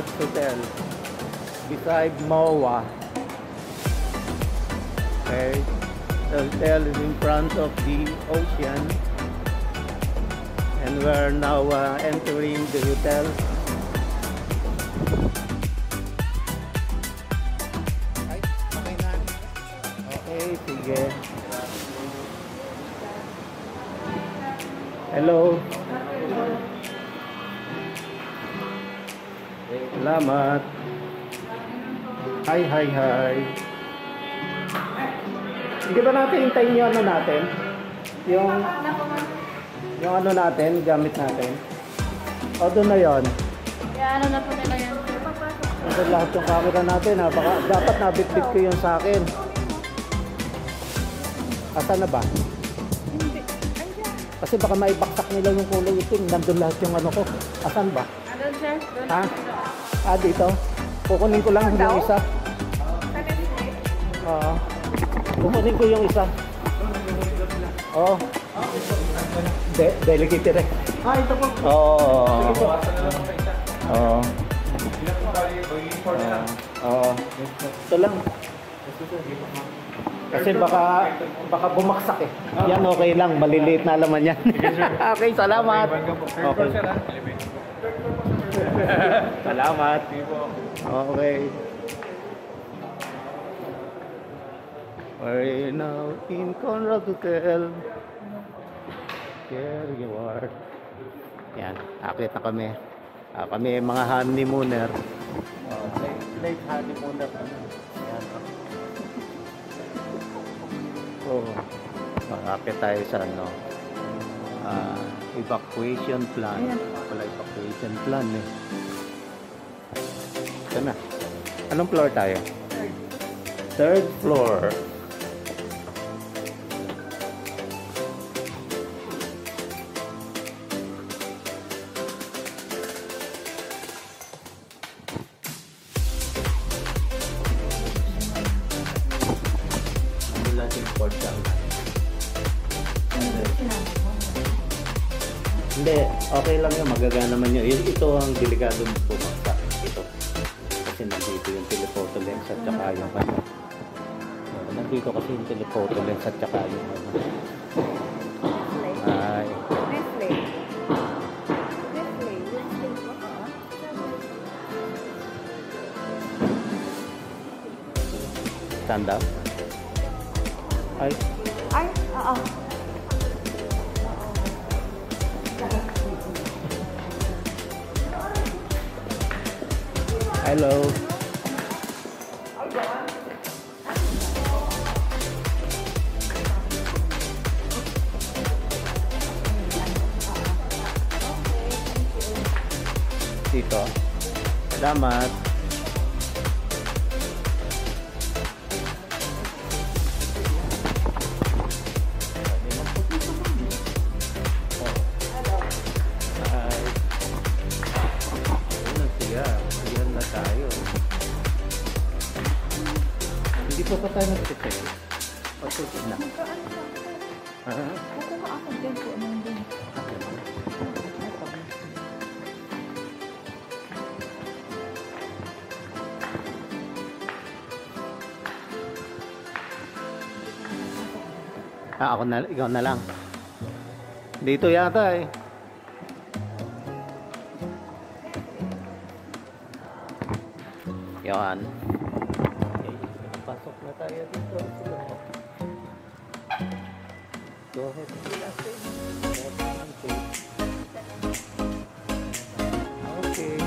Conrad Hotel beside MOA. Okay, the hotel is in front of the ocean, and we're now entering the hotel. Okay, sige. Hello. Salamat. Hi, hi, hi. Hindi ba natin hintayin yung ano natin? Yung ano natin, gamit natin? O, doon na yun. Kaya ano na po nila yan? Doon lahat yung camera natin ha. Baka, dapat nabitbit ko yun sa akin. Asan na ba? Hindi. Kasi baka maibaksak nila yung kulay itim. Nandun lahat yung ano ko. Asan ba? Doon, sir. Doon. Ha? Ah, dito? Kukunin ko lang yung isa. Oo. Kukunin ko yung isa. Oo. Delicate rin. Ah, ito po. Oo. Oo. Oo. Ito lang. Kasi baka bumaksak eh. Yan okay lang. Maliliit na laman yan. Okay, salamat. Okay. Salamat. Okay. We're now in Conrad Hotel. Here you are. Yan, akit na kami. Kami mga honeymooner. Late honeymooner. Yan. Akit tayo sa ano. Evacuation plan. Wala evacuation plan eh. Ito na. Anong floor tayo? Third floor. Hindi, okay lang yun. Magagana naman yun. Ito ang delikado mo pumaksak. Ito. Kasi nandito yung telephoto lens at saka yung ano. Nandito kasi yung telephoto lens at saka yung ano. Ay. Stand up. Ay. Ay, oo. Hello. Dito. Salamat. Hindi pa pa tayo nag-check. Patuloy na. Kukuha ako dyan po. Ano din? Ako na, ikaw na lang. Dito yata eh. Yan. Pasok na tayo dito. Go ahead. Okay.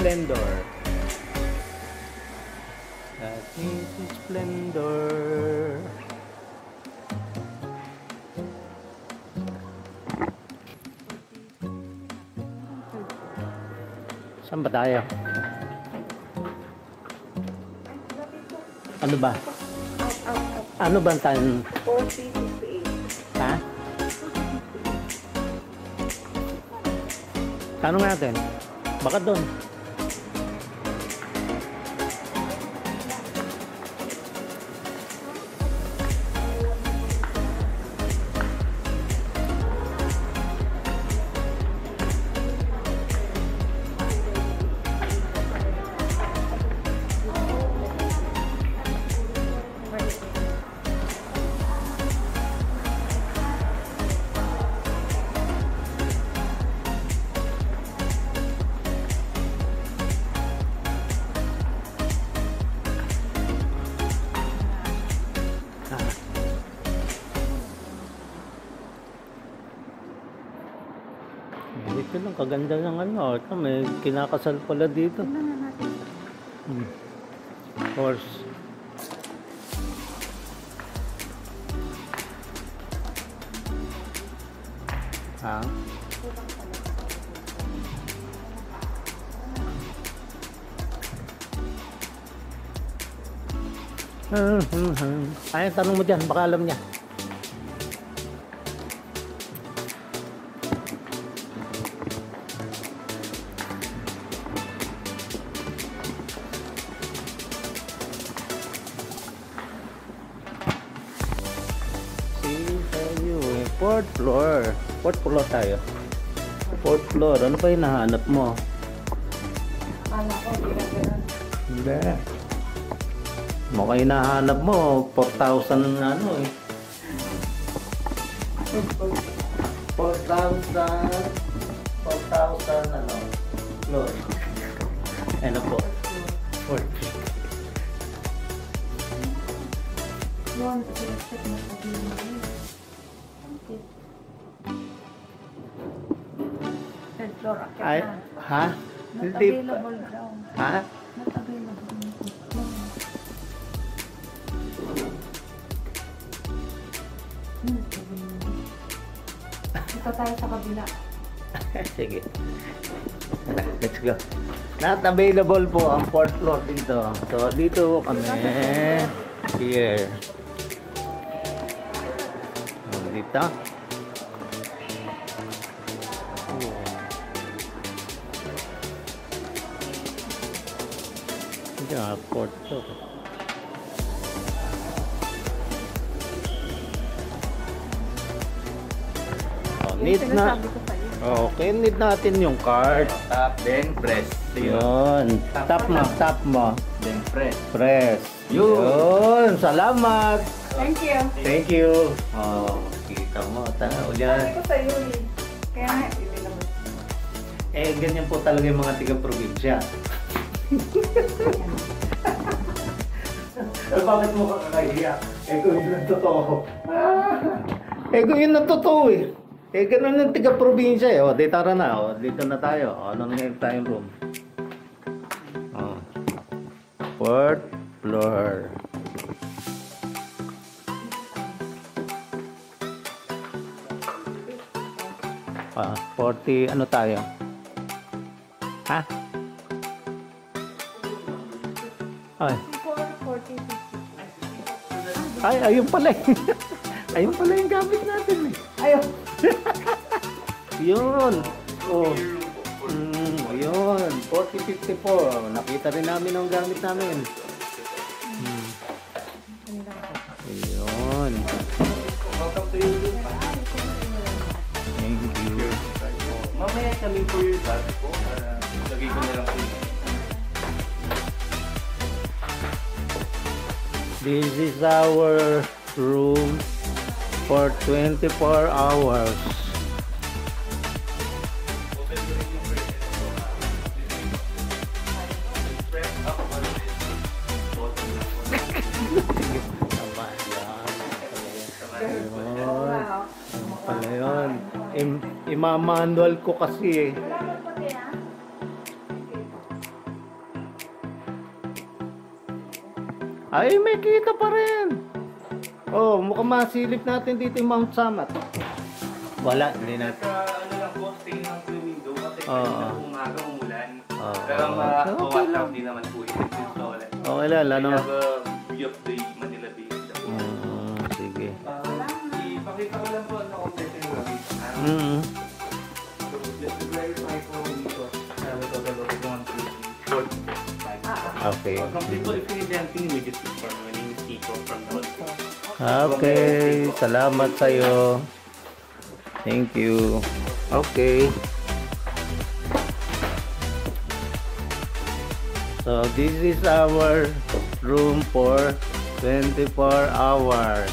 Splendor. At Easy Splendor. Saan ba tayo? Ano ba? Ano ba ang time? 4058. Ha? Tanong natin. Baka doon. Dito lang, kaganda ng ano. Ito, may kinakasal pala dito. Tingnan na natin. Horse. Ha? Ay, tanong mo dyan, baka alam niya. Fourth floor. Fourth floor tayo. Fourth floor. Ano pa yung nahanap mo? Kala ko, ginaganon. Hindi. Mukhang hinahanap mo. 4,000 ano eh. 4,000 ano. Floor. Ano po? Fourth. Yun, i-check mo sa video. Third floor, akit Ay, na. ha? Not Hindi pa. available daw. Ha? Not available. Ito tayo sa kabila. Sige. Let's go. Not available po ang fourth floor dito. So, dito kami. Here. Dito. Ito ang fourth floor. Need na. Sinasabi ko sa'yo. Okay, need natin yung card. Tap, then press. Yun. Tap mo. Then press. Press. Yun. Yun. Salamat. Thank you. Thank you. Oh, kita mo. Tao Sabi yan. ko sa'yo eh. Kaya nga, available. Eh, ganyan po talaga yung mga tiga-probinsya. Eh, bakit mo kakahiya? Eh, kung yun ang totoo. Eh, kung yun ang totoo eh. Eh, ganun yung tiga-probinsya eh. O, di tara na. O, dito na tayo. O, anong ngayon tayong room? O. Fourth floor. Ah, 40, ano tayo? Ha? Ay, 40, 50. ay, ayun pala. Ayun pala yung gamit natin eh. Ayun. Yun. Oh. Ayun. 4054. Nakita rin namin ang gamit namin. Ayun. Welcome to your room. Thank you. Mamaya kami po yung bag po. Lagay ko na lang po yun. This is our room for 24 hours. Pala yun. Imamanual ko kasi eh. Ay, may kita pa rin. Oh, mukhang masilip natin dito yung Mount Samat. Wala, hindi natin. Ano lang po, stay lang po yung window kasi Oo. kanina umaga umulan. Oo. Pero Okay mawala lang. hindi naman po yun. Since mawala. Okay lang, ano? We have a view of the Manila Bay. Sige. Ipakita ko lang po ano kompleto yung gabi. So, just to verify po dito. Sabi ko sa loob 1, 2, 3, 4, 5. Okay. Complete po if you need anything immediately for my name is Tito from the hotel. Okay, salamat sa'yo. Thank you. Okay. So, this is our room for 24 hours.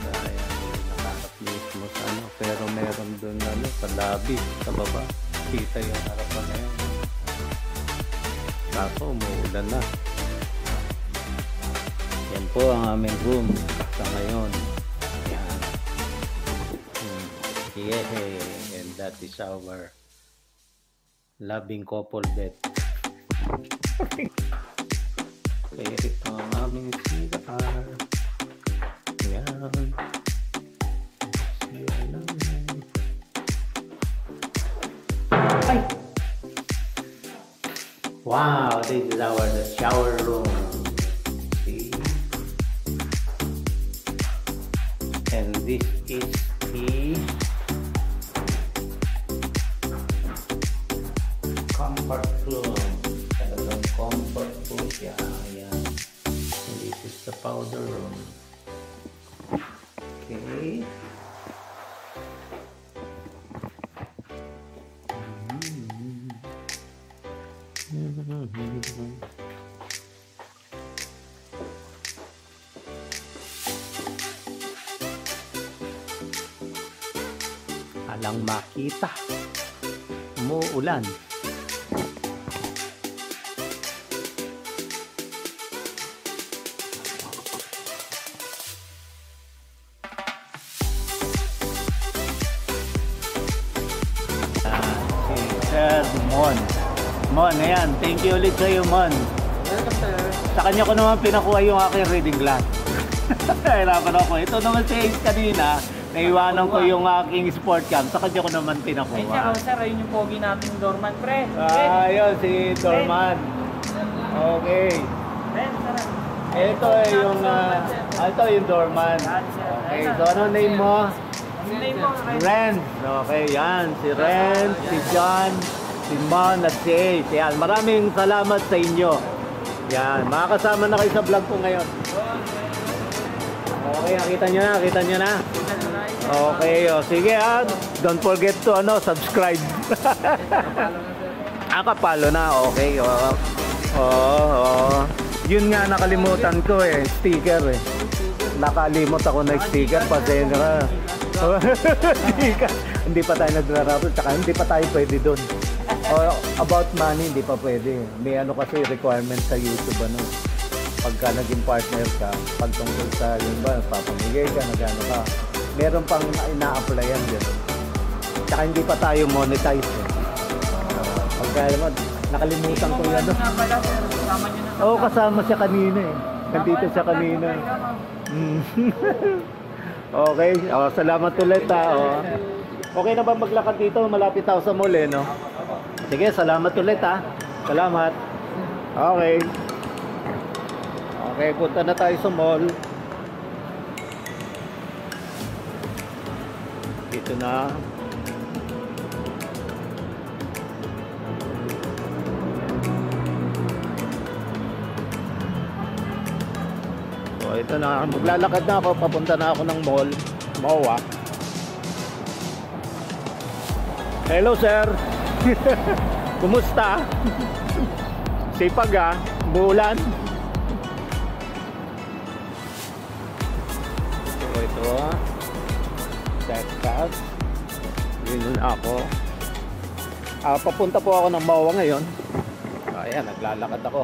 Ayan, nakaharap mismo sa ano. Pero meron dun ano, sa lobby, sa baba. Kita yung harapan na yan. Kaso, umuulan na. Yan po ang aming room sa ngayon. Yan. Yeah, and that is our loving couple bed. Kaya ito ang aming CR. Yan. Yan. Ay! Wow, this is the shower room. See? And this is the comfort room. Talagang comfort po siya. Ayan. And this is the powder room. Okay. Alang makita. Umuulan. Si Sir Mon. Mon, ayan. Thank you ulit sa'yo, Mon. Welcome, sir. Sa kanya ko naman pinakuha yung aking reading glass. Hirapan ako. Ito naman si Ace kanina. Naiwanan ko yung aking sport cam. Sa kanya ko naman Ay, pinakuha. sir, ayun yung pogi natin dorman, pre. Ayun, si Dorman. Okay. Ben, sir. Ito ay yung, ito yung Dorman. Okay, so ano name mo? Ang name mo, Ren. Okay, yan. Si Ren, si John, si Mon at si Ace. Yan, maraming salamat sa inyo. Yan, makakasama na kayo sa vlog ko ngayon. Okay, nakita nyo na, nakita nyo na. Okay, oh, sige ha. Don't forget to subscribe. Kapalo na, okay. Yun nga nakalimutan ko sticker Nakalimot ako na sticker, pasensya ka. Hindi pa tayo nagrarapol, tsaka hindi pa tayo pwede doon. About money, hindi pa pwede. May kasi requirement sa YouTube pagka naging partner ka, pagtungkol sa yun ba, papamigay ka, nagano ka. Meron pang ina-applyan din. Tsaka hindi pa tayo monetize Pagka nakalimutan ko yan. nga pala, sir. Kasama nyo na. Oo, kasama siya kanina Nandito siya kanina. Okay, salamat ulit Okay na ba maglakad dito? Malapit ako sa mall no? Sige, salamat ulit Salamat. Okay. Okay, punta na tayo sa mall. Dito na. So, ito na. Maglalakad na ako. Papunta na ako ng mall. MOA. Hello, sir. Kumusta? Sipag Bulan. So, ito. Texas. Yun ako. Papunta po ako ng MOA ngayon. Ayan, naglalakad ako.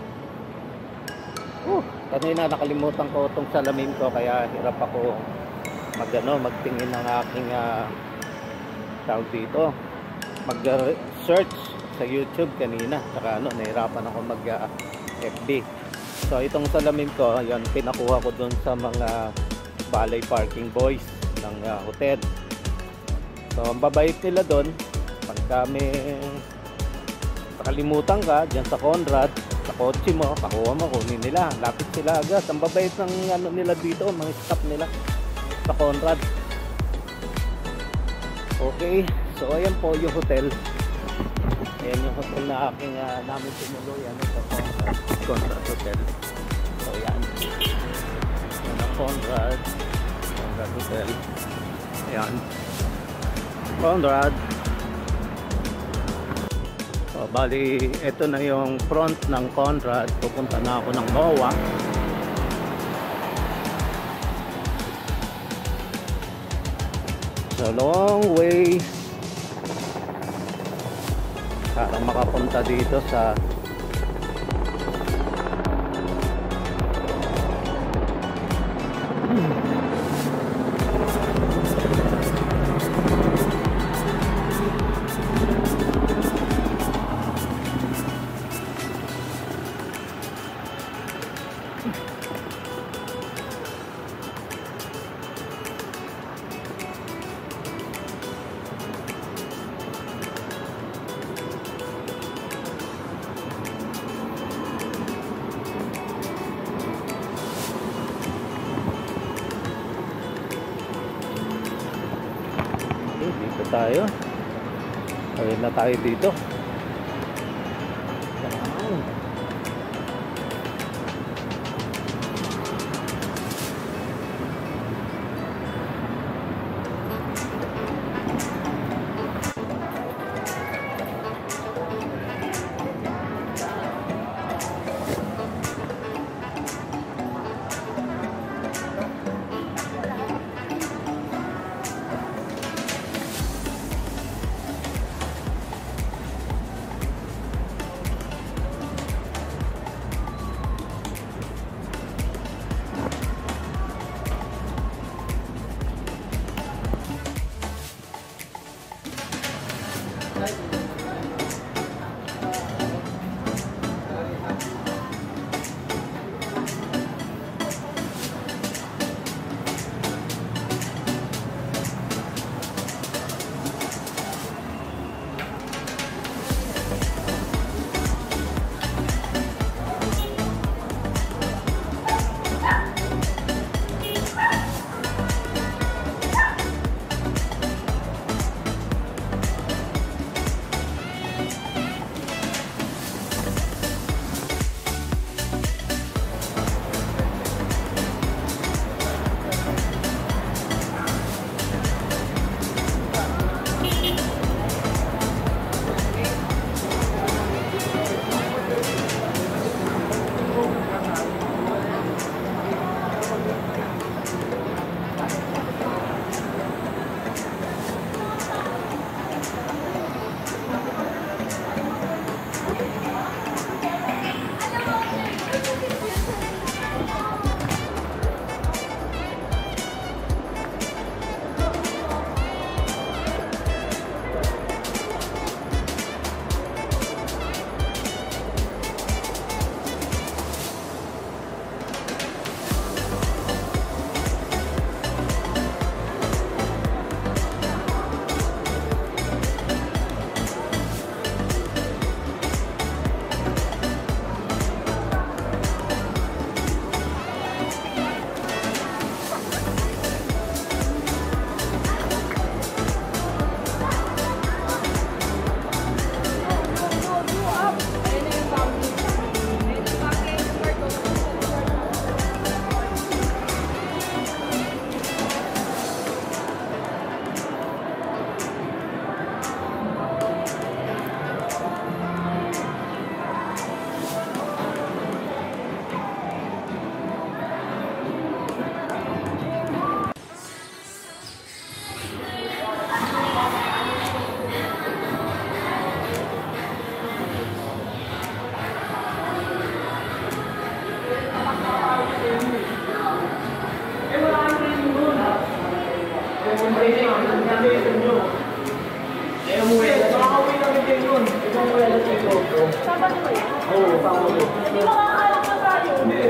Kanina nakalimutan ko itong salamin ko kaya hirap ako magtingin ng aking tawag dito. Mag-search sa YouTube kanina. Saka nahirapan ako mag-FB. So itong salamin ko, yan pinakuha ko doon sa mga Balay Parking Boys ng hotel. So ang babait nila doon, pagka may nakalimutan ka dyan sa Conrad, sa kotse mo, pakuha mo, kunin nila, lapit sila agad. Ang babait ng ano nila dito, mga staff nila sa Conrad. Okay, so ayan po yung hotel. Ayan yung hotel na aking namin sinuloy, ano, sa Conrad Hotel. So ayan, yan ang Conrad Hotel. Ayan, Conrad. So bali, ito na yung front ng Conrad. Pupunta na ako ng MOA. So long way para makapunta dito sa dito tayo. Ayun na tayo dito. Hindi makakakalak na tayo.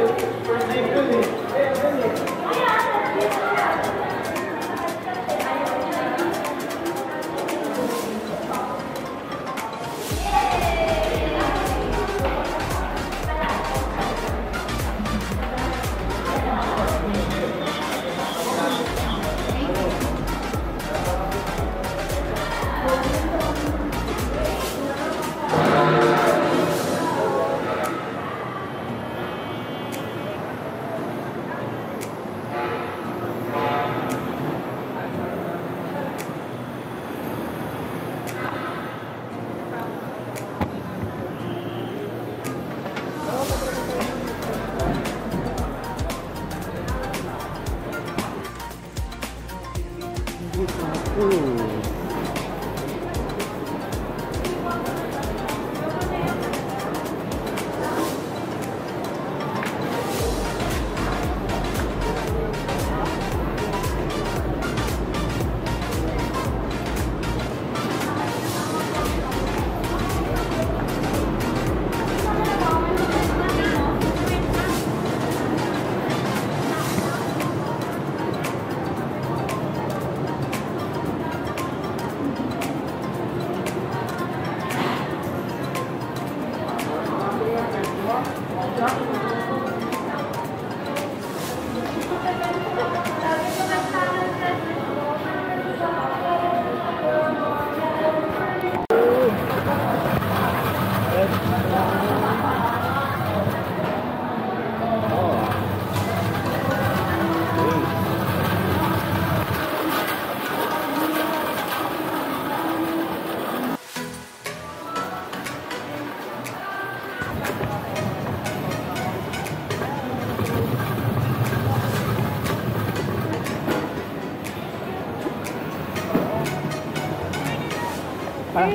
Ha?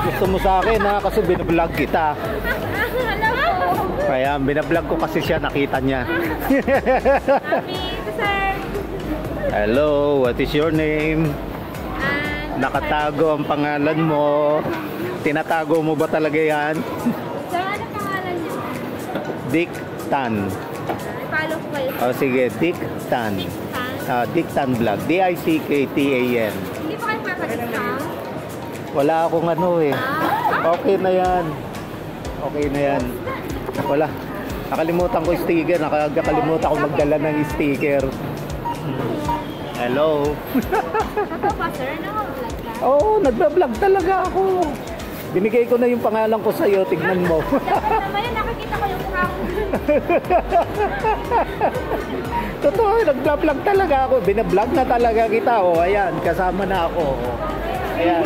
Gusto mo sa akin ha, kasi binablog kita. Kaya binablog ko kasi siya, nakita niya. Hello, what is your name? Nakatago ang pangalan mo. Tinatago mo ba talaga yan? Sir, ano pangalan niyo? Dick Tan. Follow ko kayo. O sige, Dick Tan. Dick Tan Vlog. D-I-C-K-T-A-N. Hindi pa kayo papadiscount? Wala akong ano eh. Okay na yan. Okay na yan. Wala. Nakalimutan ko yung sticker. Nakalimutan ko magdala ng sticker. Hello. Ako pa, sir? Naka-vlog ka? Oo, nagbablog talaga ako. Binigay ko na yung pangalan ko sa'yo. Tignan mo. Dapat naman yun, nakikita ko yung mukha ko. Totoo, nagbablog talaga ako. Binablog na talaga kita. O, ayan, kasama na ako. O, ayan.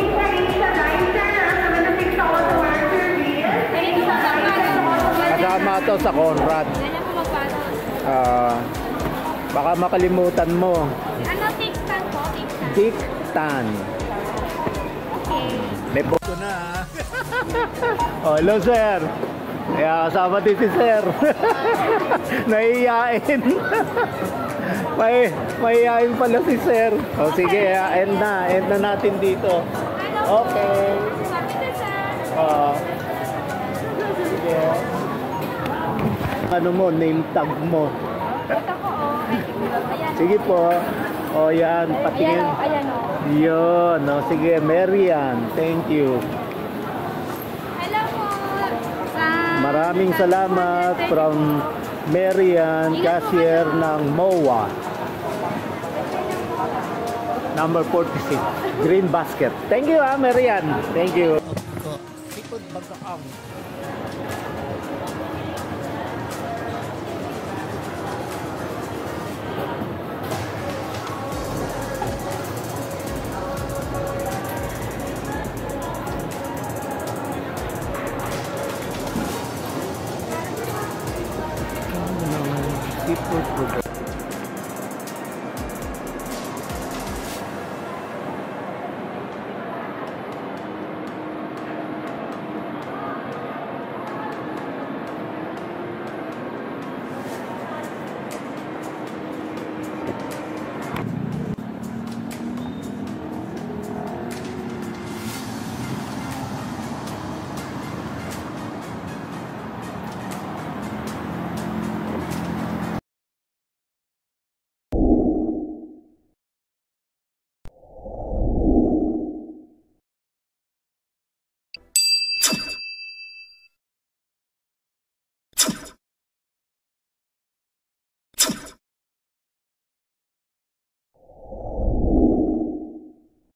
Kasama to sa Conrad. Ganyan po magpano. Baka makalimutan mo. Ano, take-tan po? Take-tan. Dick Tan. Okay. May boto na ha. Oh, hello sir. Kaya kasama din si sir. Nahihiyain. Mahihiyain pala si sir. O sige, end na natin dito. Hello po. Okay. Sabi na, sir. Sige. Ano mo, name tag mo. Ito ko, oh. Ayan. Sige po. O yan, patingin. Ayan, oh. Ayan, oh. Yun, no, sige, Marian. Thank you. Hello po. Maraming salamat from Marian, cashier ng MOA. Number 46, Green Basket. Thank you Marian. Thank you. Sikod Bagaang.